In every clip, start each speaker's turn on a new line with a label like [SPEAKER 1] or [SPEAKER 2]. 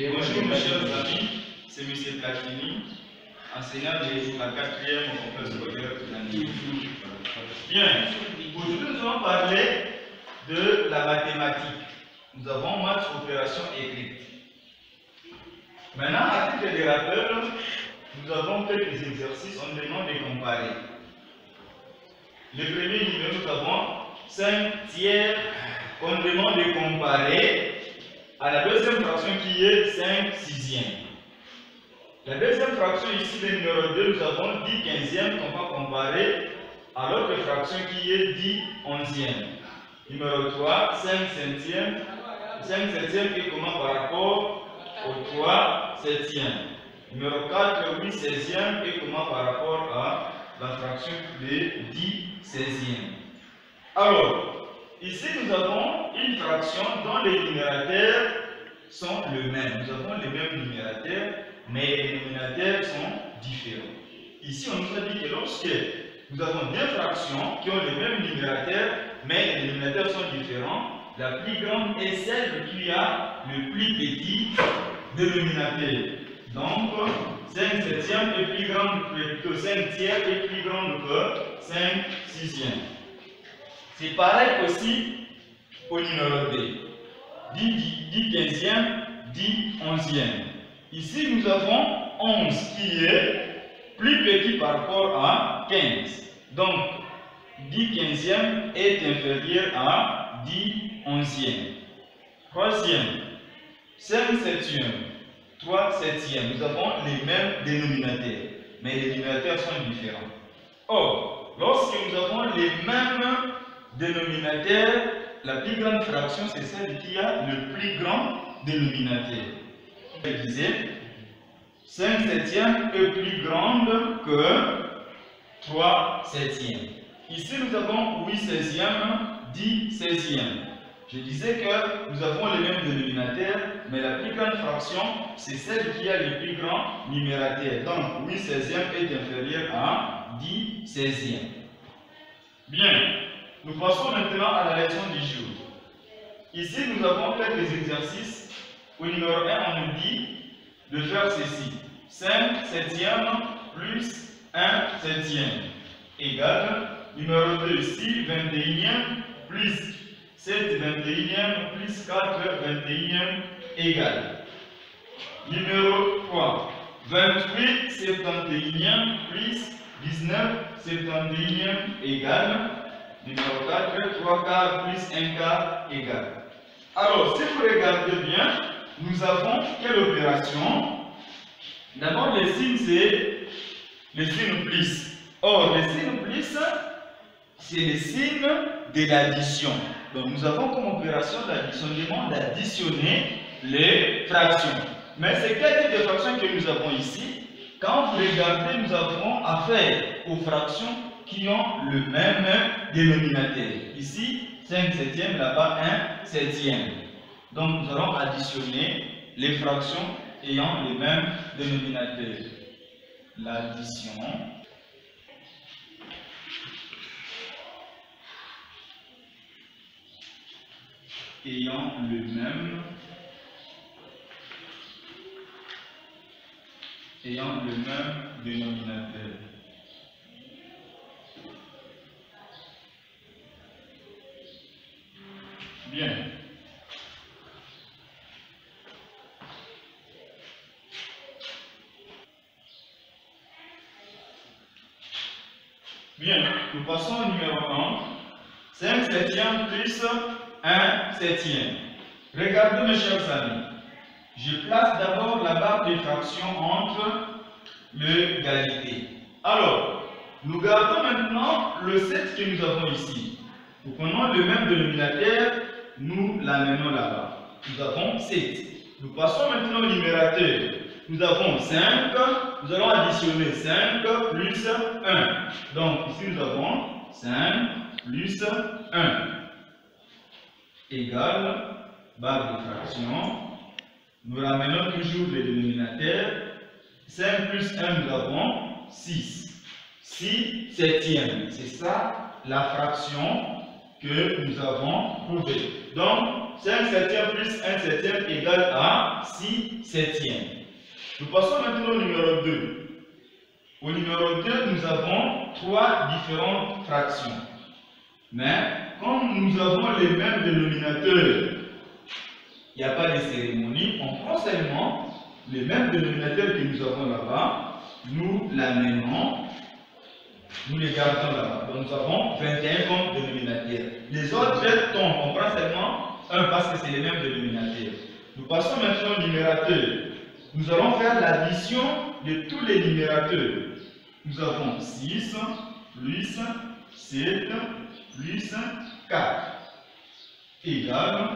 [SPEAKER 1] Bonjour mes chers amis, c'est M. Platini, enseignant de la 4e au complexe secondaire de l'année. Bien, aujourd'hui nous allons parler de la mathématique. Nous avons maths opération écrite. Maintenant, à titre de rappel, nous avons quelques exercices, on demande de comparer. Le premier niveau, nous avons 5 tiers, on demande de comparer à la deuxième fraction qui est 5 sixièmes. La deuxième fraction ici, le numéro 2, nous avons 10 quinzièmes qu'on va comparer à l'autre fraction qui est 10 onzièmes. Numéro 3, 5 septièmes. 5 septièmes est comment par rapport au 3 septièmes. Numéro 4, 8 seizièmes est comment par rapport à la fraction de 10 seizièmes. Alors, ici, nous avons une fraction dont les numérateurs sont les mêmes. Nous avons les mêmes numérateurs, mais les dénominateurs sont différents. Ici, on nous a dit que lorsque nous avons deux fractions qui ont les mêmes numérateurs, mais les dénominateurs sont différents, la plus grande est celle qui a le plus petit dénominateur. Donc, 5 septièmes est plus grande que 5 tiers est plus grande que 5 sixièmes. C'est pareil aussi au numéro 2. 10 quinzièmes, 10 onzièmes. Ici, nous avons 11 qui est plus petit par rapport à 15. Donc, 10 quinzièmes est inférieur à 10 onzièmes. Troisième, 5 septièmes, 3 septièmes. Nous avons les mêmes dénominateurs, mais les dénominateurs sont différents. Or, lorsque nous avons les mêmes dénominateur, la plus grande fraction, c'est celle qui a le plus grand dénominateur. Je disais, 5 septièmes est plus grande que 3 septièmes. Ici, nous avons 8 seizièmes, 10 seizièmes. Je disais que nous avons les mêmes dénominateurs, mais la plus grande fraction, c'est celle qui a le plus grand numérateur. Donc, 8 seizièmes est inférieur à 10 seizièmes. Bien. Nous passons maintenant à la leçon du jour. Ici, nous avons quelques exercices. Au numéro 1, on nous dit de faire ceci. 5 septièmes plus 1 septième égale, numéro 2 ici, 21e plus 7 21e plus 4 21e égale. Numéro 3, 28 71e plus 19 71e égale. Numéro 4, 3 quarts plus 1 quart égale. Alors, si vous regardez bien, nous avons quelle opération? D'abord, le signe, c'est le signe plus. Or, le signe plus, c'est le signe de l'addition. Donc, nous avons comme opération d'addition, on demande d'additionner les fractions. Mais c'est quel type de fraction que nous avons ici? Quand vous regardez, nous avons affaire aux fractions qui ont le même dénominateur. Ici, 5 septièmes, là-bas 1 septième. Donc nous allons additionner les fractions ayant le même dénominateur. L'addition ayant le même dénominateur. Bien. Bien, nous passons au numéro 1. 5 septièmes plus 1 septième. Regardez mes chers amis. Je place d'abord la barre de fraction entre l'égalité. Alors, nous gardons maintenant le 7 que nous avons ici. Nous prenons le même dénominateur, nous l'amenons là-bas. Nous avons 7. Nous passons maintenant au numérateur. Nous avons 5. Nous allons additionner 5 plus 1. Donc ici nous avons 5 plus 1 égale barre de fraction. Nous ramenons toujours le dénominateur. 5 plus 1, nous avons 6. 6 septièmes. C'est ça la fraction que nous avons trouvé. Donc, 5 septièmes plus 1 septième égale à 6 septièmes. Nous passons maintenant au numéro 2. Au numéro 2, nous avons 3 différentes fractions. Mais, comme nous avons les mêmes dénominateurs, il n'y a pas de cérémonie, on prend seulement les mêmes dénominateurs que nous avons là-bas, nous l'amenons, nous les gardons là-bas. Donc nous avons 21 comme dénominateur. Les autres tombent, on prend seulement 1 parce que c'est les mêmes dénominateurs. Nous passons maintenant au numérateur. Nous allons faire l'addition de tous les numérateurs. Nous avons 6 plus 7 plus 4 égale,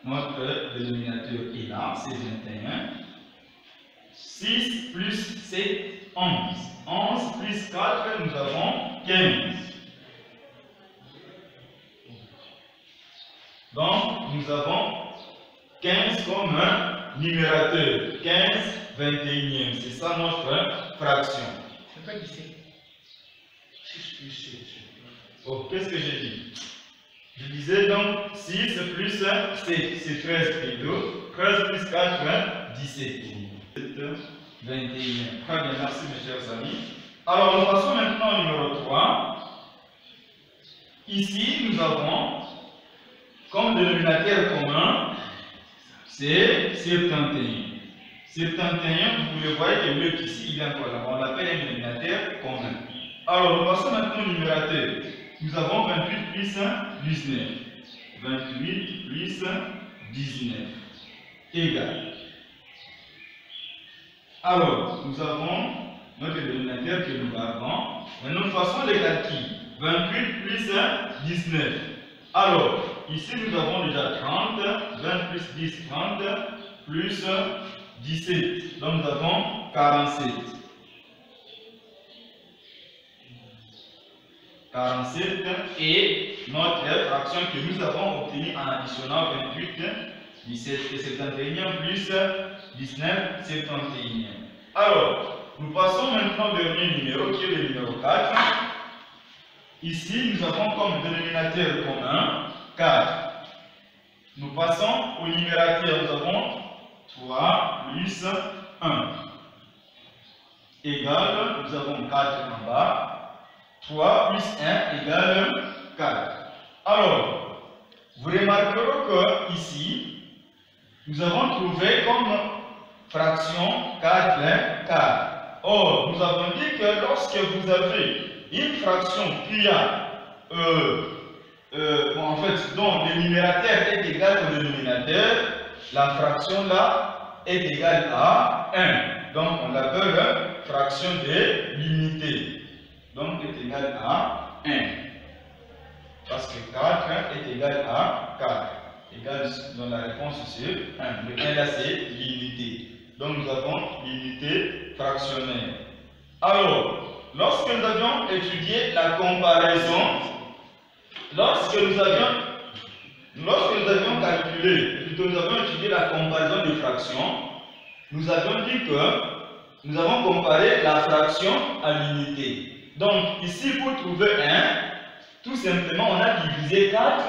[SPEAKER 1] notre dénominateur est là, c'est 21. 6 plus 7, 11. 11 plus 4, nous avons 15. Donc, nous avons 15 comme un numérateur. 15, 21e. C'est ça notre fraction.
[SPEAKER 2] C'est pas 17. 6 plus 7.
[SPEAKER 1] Oh, qu'est-ce que j'ai dit? Je disais donc 6 plus 7, c'est 13 plutôt. 13 plus 4, 17. 21. Très bien, merci mes chers amis. Alors, nous passons maintenant au numéro 3. Ici, nous avons comme dénominateur commun, c'est 71. 71, vous le voyez que le ici, il y a encore là. On l'appelle un dénominateur commun. Alors, nous passons maintenant au numérateur. Nous avons 28 plus 19. 28 plus 19 égale. Alors, nous avons notre dénominateur que nous gardons. Maintenant, nous faisons les calculs. 28 plus 19. Alors, ici, nous avons déjà 30. 20 plus 10, 30. Plus 17. Donc, nous avons 47. 47 et notre fraction que nous avons obtenue en additionnant 28, 17 et 71 plus 19, 71. Alors, nous passons maintenant au dernier numéro qui est le numéro 4. Ici, nous avons comme dénominateur commun 4. Nous passons au numérateur, nous avons 3 plus 1 égale, nous avons 4 en bas. 3 plus 1 égale 4. Alors, vous remarquerez que ici, nous avons trouvé comme fraction 4, 4. Or, nous avons dit que lorsque vous avez une fraction qui a, en fait, dont le numérateur est égal au dénominateur, la fraction là est égale à 1. Donc, on l'appelle fraction de l'unité. Donc, est égal à 1. Parce que 4 est égal à 4. Égal dans la réponse c'est 1. Le 1 là, c'est l'unité. Donc, nous avons l'unité fractionnaire. Alors, lorsque nous avions étudié la comparaison, lorsque nous avions calculé, plutôt nous avions étudié la comparaison des fractions, nous avions dit que nous avons comparé la fraction à l'unité. Donc, ici, pour trouver 1, tout simplement, on a divisé 4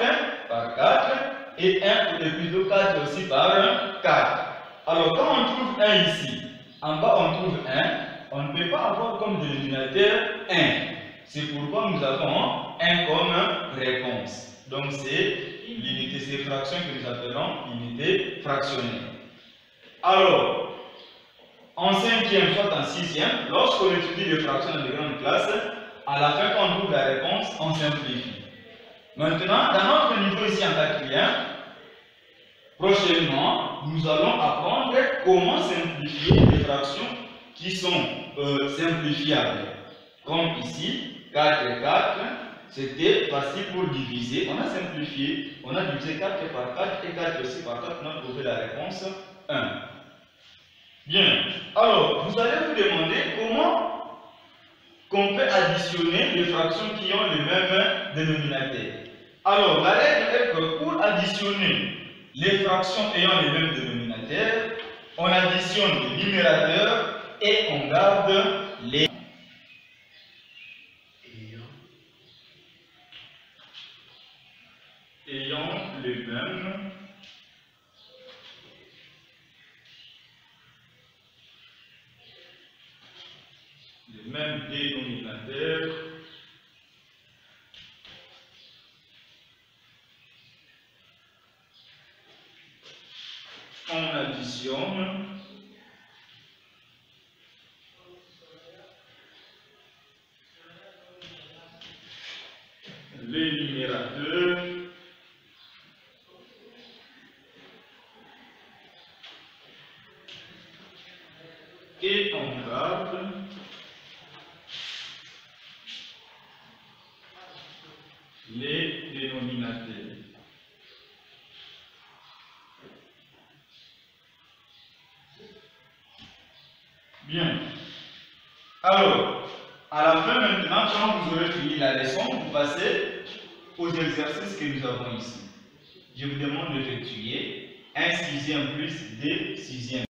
[SPEAKER 1] par 4 et 1 pour le plutôt 4 aussi par 4. Alors, quand on trouve 1 ici, en bas on trouve 1, on ne peut pas avoir comme dénominateur 1. C'est pourquoi nous avons 1 comme réponse. Donc, c'est l'unité, c'est fraction que nous appelons unité fractionnelle. Alors, en 5e, soit en 6e, lorsqu'on étudie les fractions dans les grandes classes, à la fin, quand on trouve la réponse, on simplifie. Maintenant, dans notre niveau ici en 4e, prochainement, nous allons apprendre comment simplifier les fractions qui sont simplifiables. Comme ici, 4 et 4, c'était facile pour diviser. On a simplifié, on a divisé 4 par 4 et 4 aussi par 4, on a trouvé la réponse 1. Bien, alors vous allez vous demander comment qu'on peut additionner les fractions qui ont le même dénominateur. Alors la règle est que pour additionner les fractions ayant le même dénominateur, on additionne les numérateurs et on garde les ayant le même dénominateur on additionne les numérateurs et on garde les dénominateurs. Bien. Alors, à la fin maintenant, quand vous aurez fini la leçon, vous passez aux exercices que nous avons ici. Je vous demande d'effectuer un sixième plus 2 sixièmes.